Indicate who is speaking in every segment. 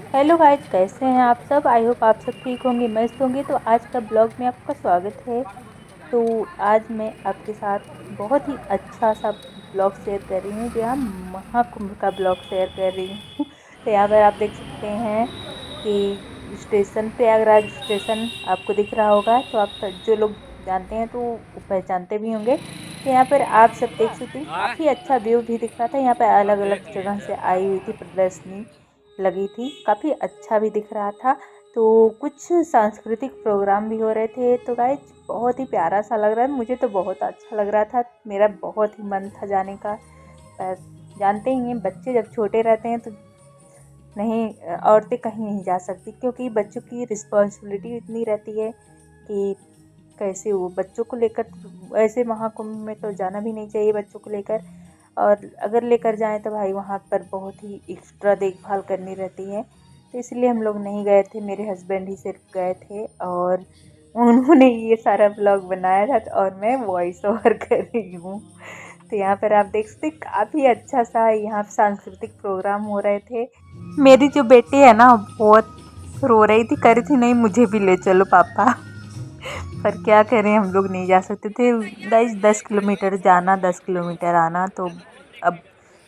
Speaker 1: Hello guys, कैसे हैं आप सब। आई होप आप सब ठीक होंगे, मस्त होंगे। तो आज का ब्लॉग में आपका स्वागत है। तो आज मैं आपके साथ बहुत ही अच्छा सा ब्लॉग शेयर कर रही हूँ, जो यहाँ महाकुंभ का ब्लॉग शेयर कर रही हूँ। तो यहाँ पर आप देख सकते हैं कि स्टेशन, प्रयागराज स्टेशन आपको दिख रहा होगा। तो आप जो लोग जानते हैं तो वो पहचानते भी होंगे। तो यहाँ पर आप सब देख सकते हैं, काफ़ी अच्छा व्यू भी दिख रहा था। यहाँ पर अलग अलग जगह से आई हुई थी, प्रदर्शनी लगी थी, काफ़ी अच्छा भी दिख रहा था। तो कुछ सांस्कृतिक प्रोग्राम भी हो रहे थे। तो गाइज बहुत ही प्यारा सा लग रहा है, मुझे तो बहुत अच्छा लग रहा था। मेरा बहुत ही मन था जाने का, पर जानते ही हैं बच्चे जब छोटे रहते हैं तो नहीं, औरतें कहीं नहीं जा सकती, क्योंकि बच्चों की रिस्पॉन्सिबिलिटी इतनी रहती है कि कैसे वो बच्चों को लेकर। ऐसे महाकुंभ में तो जाना भी नहीं चाहिए बच्चों को लेकर, और अगर लेकर जाएं तो भाई वहाँ पर बहुत ही एक्स्ट्रा देखभाल करनी रहती है। तो इसलिए हम लोग नहीं गए थे, मेरे हस्बैंड ही सिर्फ गए थे और उन्होंने ये सारा ब्लॉग बनाया था और मैं वॉइस ओवर कर रही हूँ। तो यहाँ पर आप देख सकते काफ़ी अच्छा सा यहाँ सांस्कृतिक प्रोग्राम हो रहे थे। मेरी जो बेटी है ना, बहुत रो रही थी, कह रही थी नहीं मुझे भी ले चलो पापा। पर क्या करें, हम लोग नहीं जा सकते थे गाइस। 10 किलोमीटर जाना, 10 किलोमीटर आना, तो अब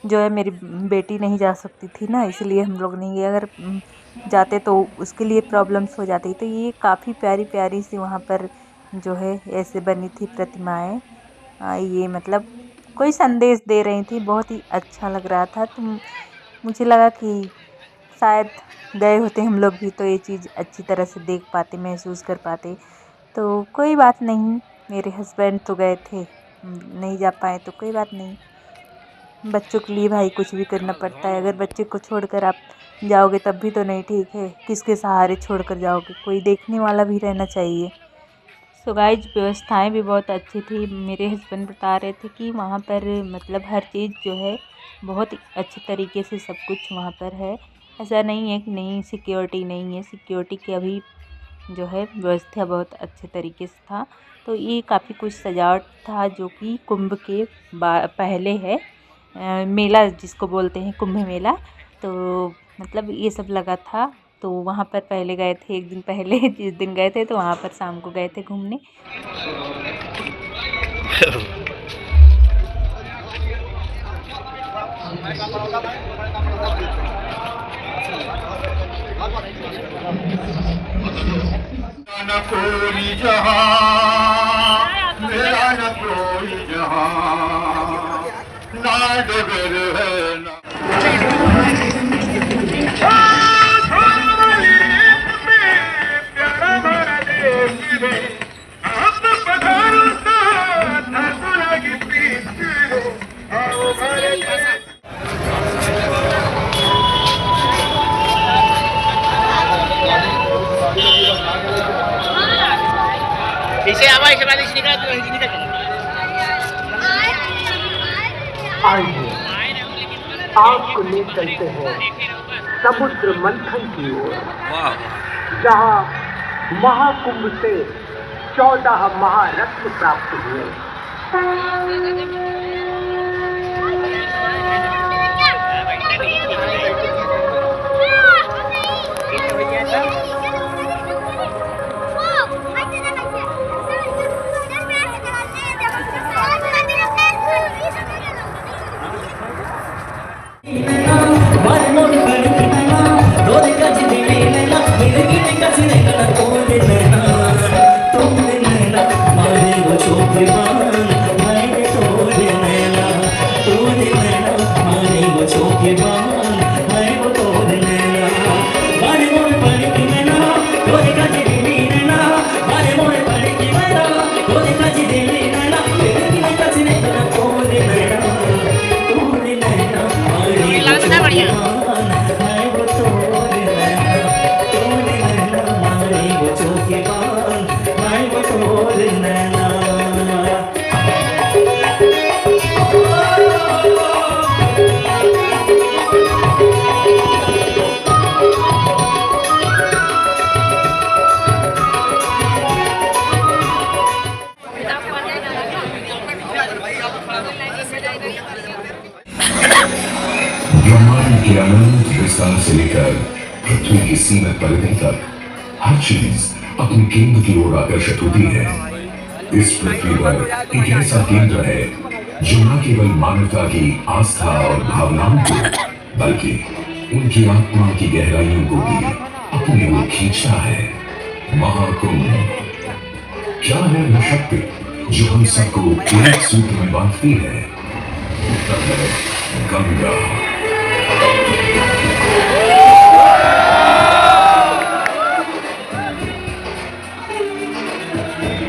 Speaker 1: जो है मेरी बेटी नहीं जा सकती थी ना, इसलिए हम लोग नहीं गए। अगर जाते तो उसके लिए प्रॉब्लम्स हो जाती। तो ये काफ़ी प्यारी प्यारी सी वहाँ पर जो है ऐसे बनी थी प्रतिमाएं। ये मतलब कोई संदेश दे रही थी, बहुत ही अच्छा लग रहा था। तो मुझे लगा कि शायद गए होते हम लोग भी तो ये चीज़ अच्छी तरह से देख पाते, महसूस कर पाते। तो कोई बात नहीं, मेरे हस्बैंड तो गए थे, नहीं जा पाए तो कोई बात नहीं। बच्चों के लिए भाई कुछ भी करना पड़ता है। अगर बच्चे को छोड़कर आप जाओगे तब भी तो नहीं ठीक है, किसके सहारे छोड़कर जाओगे, कोई देखने वाला भी रहना चाहिए। सो गाइज व्यवस्थाएं भी बहुत अच्छी थी। मेरे हस्बैंड बता रहे थे कि वहाँ पर मतलब हर चीज़ जो है बहुत ही अच्छे तरीके से सब कुछ वहाँ पर है। ऐसा नहीं है कि नहीं सिक्योरिटी नहीं है, सिक्योरिटी की अभी जो है व्यवस्था बहुत अच्छे तरीके से था। तो ये काफ़ी कुछ सजावट था जो कि कुंभ के पहले है। मेला जिसको बोलते हैं कुंभ मेला, तो मतलब ये सब लगा था। तो वहाँ पर पहले गए थे, एक दिन पहले जिस दिन गए थे तो वहाँ पर शाम को गए थे घूमने।
Speaker 2: न कोई जहां मेरा, न कोई जहां, ना डगर है ना
Speaker 3: Dice abajo y se va a decir que
Speaker 4: आइए आपको ले चलते हैं समुद्र मंथन की ओर, जहाँ महाकुंभ से 14 महारत्न प्राप्त हुए।
Speaker 5: पृथ्वी की सीमित परिधि तक हर चीज अपने केंद्र की ओर आकर्षित होती है। इस पृथ्वी पर एक ऐसा केंद्र है जो न केवल मानवता की आस्था और भावनाओं को बल्कि उनकी आत्मा की गहराइयों को भी अपनी ओर खींचता है। महाकुंभ क्या है वो शक्ति जो हम सबको एक सूत्र में बांधती है? उत्तर है गंगा।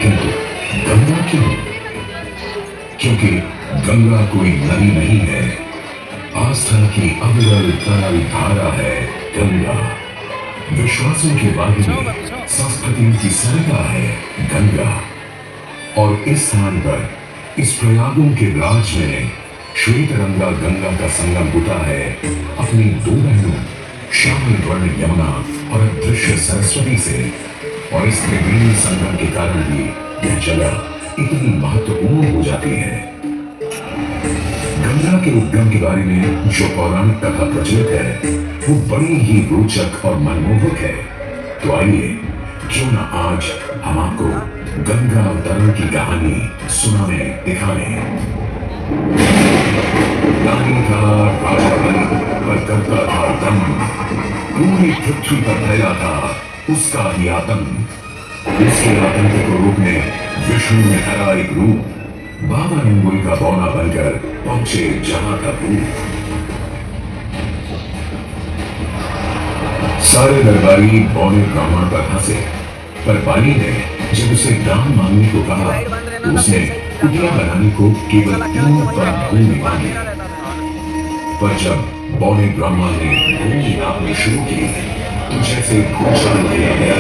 Speaker 5: किंतु गंगा क्यों? क्योंकि गंगा कोई नदी नहीं है, आस्था की अविरल तरल धारा है गंगा। विश्वासों के बारे में संस्कृतियों की सरगा है गंगा। और इस स्थान पर इस प्रयागों के राज में श्वेतरंगा गंगा का संगम होता है अपनी दो बहनों श्यामल वर्ण यमुना और अदृश्य सरस्वती से। और इस त्रिवेणी संगम के कारण भी यह जगह इतनी महत्वपूर्ण हो जाती है। गंगा के उद्गम के बारे में जो पौराणिक कथा प्रचलित है वो बड़ी ही रोचक और मनमोहक है। तो आइए क्यों न आज हम आपको गंगा अवतरण की कहानी सुनाने दिखाने। नानी था राजा बलि पर करता था दम, पूरी पृथ्वी पर फैला था उसका ही आतंक। उसके आतंक को रोकने विष्णु ने हरा एक रूप, बाबा रंगोली का बौना बनकर पहुंचे जहां का भूत। सारे दरबारी बौने ब्राह्मण पर हंसे, पर बाली ने जब उसे दान मांगने को कहा तो उसने कुटिया बनाने को केवल 3 पर भूमि मांगी। पर जब बौने ब्राह्मण ने भूमि नापनी शुरू की तो जैसे भूचाल किया गया,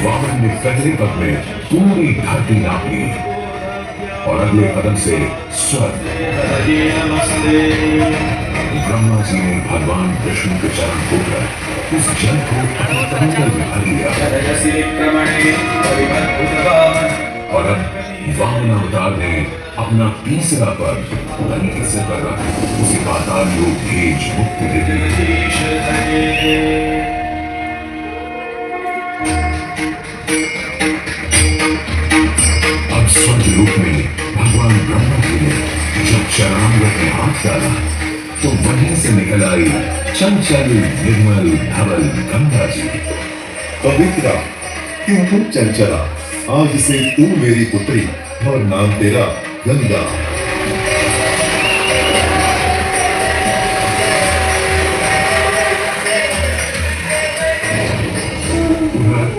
Speaker 5: वामन ने पहले पद में पूरी धरती नाप ली और अगले कदम से स्वर्ग। ब्रह्मा जी ने भगवान विष्णु के चरण होकर उस जल को अपने कंकर में भर लिया। और अब वामन अवतार ने अपना तीसरा पद बलि के सिर पर रख उसे पाताल लोक भेज मुक्ति दे दी। अब स्वर्ग लोक में भगवान ब्रह्मा जी ने जब चरणामृत में हाथ डाला तो वहीं से निकल आई चंचल निर्मल धवल गंगा जी।
Speaker 6: पवित्रा क्यों तुम चंचला, आज से तू मेरी पुत्री और नाम तेरा गंगा।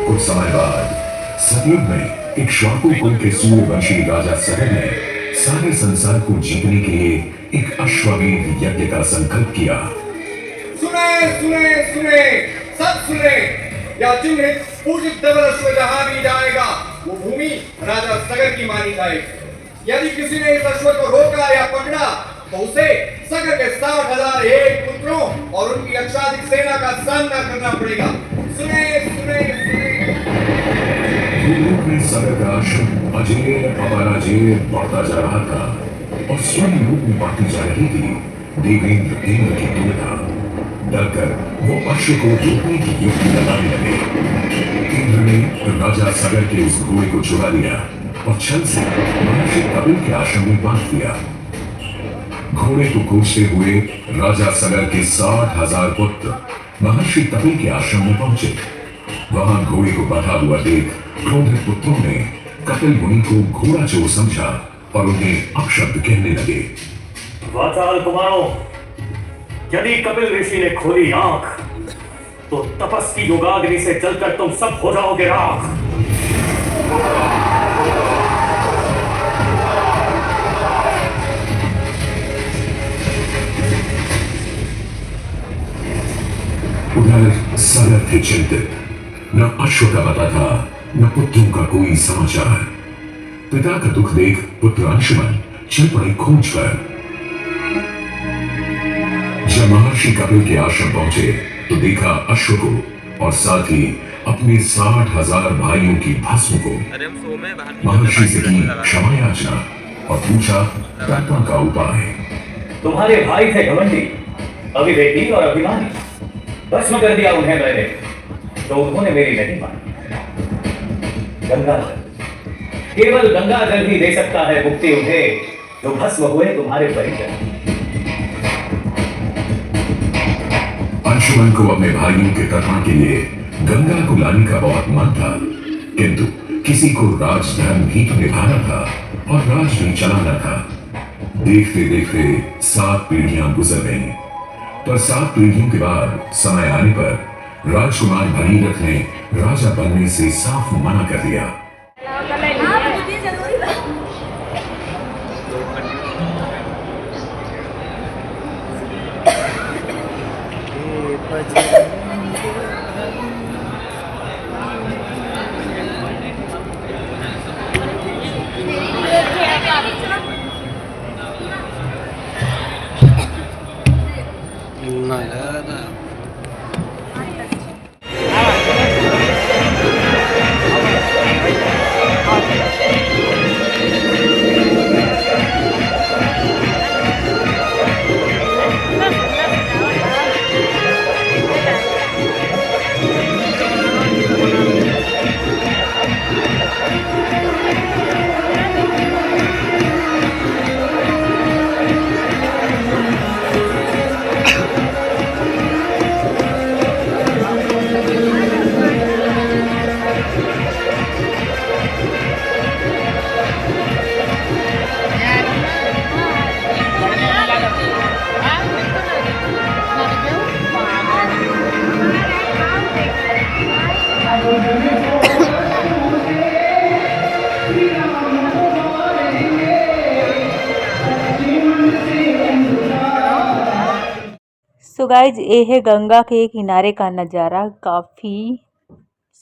Speaker 5: कुछ समय बाद सतयुग में एक श्वाकु कुल के सूर्यवंशी राजा सगर ने सारे संसार को जीतने के लिए एक अश्वमेध यज्ञ का संकल्प किया।
Speaker 7: सुने सुने सुने सब सुने, या चिन्हित पूजित धवल अश्व जहां भी जाएगा वो भूमि राजा सगर की मानी जाएगी। यदि किसी ने इस अश्व को रोका या पकड़ा तो उसे सगर के 60,000 एक पुत्रों और उनकी अक्षाधिक सेना का सामना करना पड़ेगा। सुने सुने सुने।
Speaker 5: भूलोक में सगर का आश्रम अजेय अपराजेय बढ़ता जा रहा था और स्वर्ण रूप में बांटी जा रही थी। देवेंद्र इंद्र की दुविधा डरकर वो अश्व को रोकने की युक्ति लगाने लगे। इंद्र ने राजा सगर के उस घोड़े को चुरा लिया और छल से महर्षि कपिल के आश्रम में बांध दिया। घोड़े को खोजते हुए राजा सगर के 60,000 पुत्र महर्षि कपिल के आश्रम में पहुंचे। वहां घोड़े को बंधा हुआ देख क्रोधित पुत्रों ने कपिल मुनि को घोड़ा चोर समझा और उन्हें अपशब्द कहने लगे।
Speaker 8: वाचाल कुमारों, यदि कपिल ऋषि ने खोली आंख तो तपस्वी योगाग्नि से जलकर तुम सब हो जाओगे राख।
Speaker 5: उधर सगर थे चिंतित, न अश्व का पता था न पुत्रों का कोई समाचार। पिता का दुख देख पुत्र अंशुमन चल पड़े खोज पर। जब महर्षि कपिल के आश्रम पहुंचे तो देखा अश्व को और साथ ही अपने 60,000 भाइयों की भस्म को। महर्षि से की क्षमा याचना और पूछा तर्पण का उपाय।
Speaker 8: तुम्हारे भाई थे घमंडी, अविवेकी और अभिमानी भस्म कर दिया उन्हें मैंने, तो उन्होंने मेरी नहीं मानी। गंगा जल, केवल गंगा जल ही दे सकता है मुक्ति उन्हें, जो भस्म हुए तुम्हारे परिजन।
Speaker 5: अंशुमन को अपने भाइयों के तर्पण के लिए गंगा को लाने का बहुत मन था, किंतु किसी को राजधर्म भी तो निभाना था और राज भी चलाना था। देखते देखते 7 पीढ़ियां गुजर गईं, पर 7 पीढ़ियों के बाद समय आने पर राजकुमार भगीरथ ने राजा बनने से साफ मना कर दिया।
Speaker 1: सो गाइज ये है गंगा के किनारे का नज़ारा। काफ़ी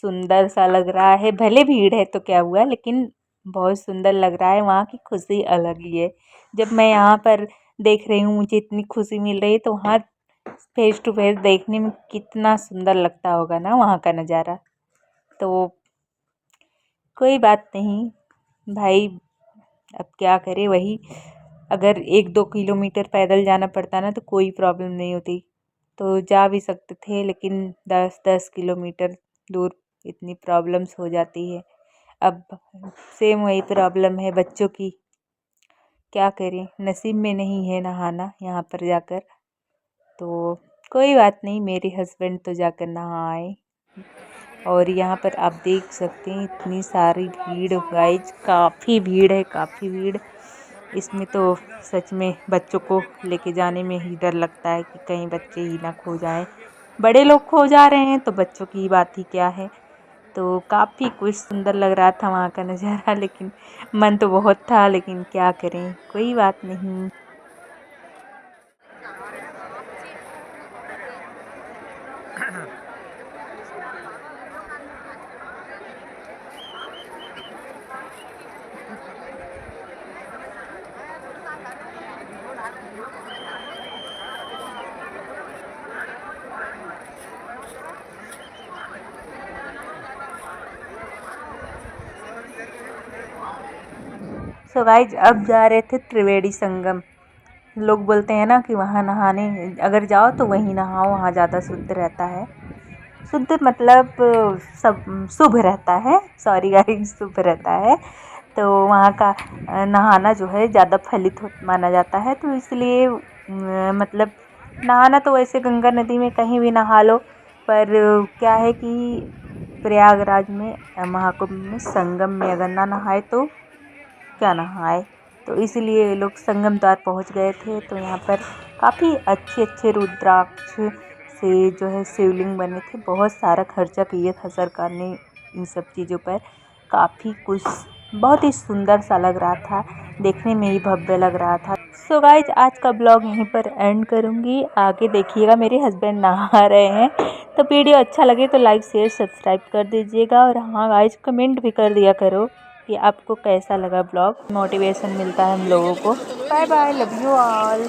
Speaker 1: सुंदर सा लग रहा है, भले भीड़ है तो क्या हुआ, लेकिन बहुत सुंदर लग रहा है। वहाँ की खुशी अलग ही है। जब मैं यहाँ पर देख रही हूँ मुझे इतनी खुशी मिल रही है, तो वहाँ फेस टू फेस देखने में कितना सुंदर लगता होगा ना वहाँ का नज़ारा। तो कोई बात नहीं भाई, अब क्या करें। वही अगर 1-2 किलोमीटर पैदल जाना पड़ता ना तो कोई प्रॉब्लम नहीं होती, तो जा भी सकते थे, लेकिन 10-10 किलोमीटर दूर इतनी प्रॉब्लम्स हो जाती है। अब सेम वही प्रॉब्लम है बच्चों की, क्या करें, नसीब में नहीं है नहाना यहाँ पर जाकर। तो कोई बात नहीं, मेरे हस्बैंड तो जाकर नहा आए। और यहाँ पर आप देख सकते हैं इतनी सारी भीड़ गाइज, काफ़ी भीड़ है, काफ़ी भीड़। इसमें तो सच में बच्चों को लेके जाने में ही डर लगता है कि कहीं बच्चे ही ना खो जाएं। बड़े लोग खो जा रहे हैं तो बच्चों की बात ही क्या है। तो काफ़ी कुछ सुंदर लग रहा था वहाँ का नज़ारा, लेकिन मन तो बहुत था, लेकिन क्या करें, कोई बात नहीं। सो गाइज अब जा रहे थे त्रिवेणी संगम। लोग बोलते हैं ना कि वहाँ नहाने अगर जाओ तो वहीं नहाओ, वहाँ ज़्यादा शुद्ध रहता है। शुद्ध मतलब सब शुभ रहता है, सॉरी गाइज, शुभ रहता है। तो वहाँ का नहाना जो है ज़्यादा फलित माना जाता है। तो इसलिए मतलब नहाना तो वैसे गंगा नदी में कहीं भी नहा लो, पर क्या है कि प्रयागराज में महाकुंभ में संगम में अगर ना नहाए तो क्या नहाए। तो इसलिए लोग संगम द्वार पहुंच गए थे। तो यहाँ पर काफ़ी अच्छे रुद्राक्ष से जो है शिवलिंग बने थे। बहुत सारा खर्चा किया था सरकार ने इन सब चीज़ों पर। काफ़ी कुछ बहुत ही सुंदर सा लग रहा था, देखने में ही भव्य लग रहा था। सो गाइज आज का ब्लॉग यहीं पर एंड करूँगी। आगे देखिएगा, मेरे हस्बैंड नहा रहे हैं। तो वीडियो अच्छा लगे तो लाइक शेयर सब्सक्राइब कर दीजिएगा। और हाँ गाइज, कमेंट भी कर दिया करो कि आपको कैसा लगा ब्लॉग, मोटिवेशन मिलता है हम लोगों को। Bye bye, love you all.